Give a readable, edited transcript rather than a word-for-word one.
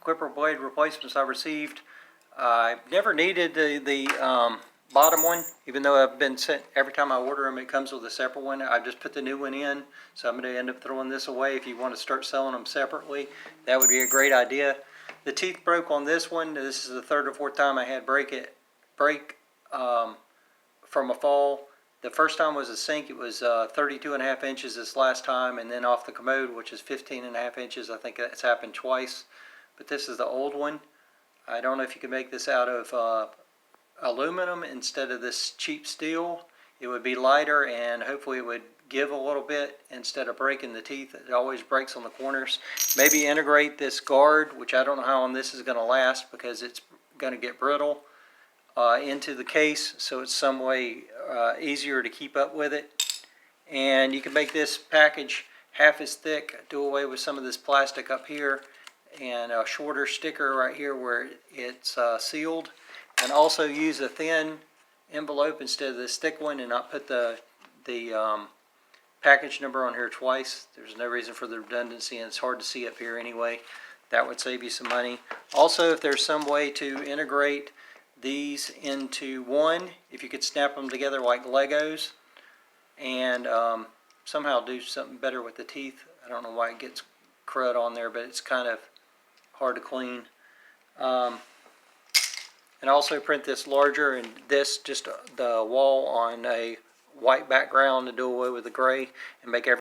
clipper blade replacements I received. I never needed the bottom one, even though I've been sent, every time I order them it comes with a separate one. I just put the new one in, so I'm going to end up throwing this away. If you want to start selling them separately, that would be a great idea. The teeth broke on this one. This is the third or fourth time I had break from a fall. The first time was a sink. It was 32.5 inches this last time, and then off the commode, which is 15.5 inches. I think that's happened twice. But this is the old one. I don't know if you can make this out of aluminum instead of this cheap steel. It would be lighter, and hopefully it would give a little bit instead of breaking the teeth. It always breaks on the corners. Maybe integrate this guard, which I don't know how long this is going to last because it's going to get brittle, into the case, so it's some way easier to keep up with it. And you can make this package half as thick, do away with some of this plastic up here, and a shorter sticker right here where it's sealed, and also use a thin envelope instead of this thick one, and not put the package number on here twice. There's no reason for the redundancy, and it's hard to see up here anyway. That would save you some money. Also, if there's some way to integrate these into one, if you could snap them together like Legos, and somehow do something better with the teeth. I don't know why it gets crud on there, but it's kind of hard to clean. And also print this larger, and this just the Wahl on a white background to do away with the gray and make everything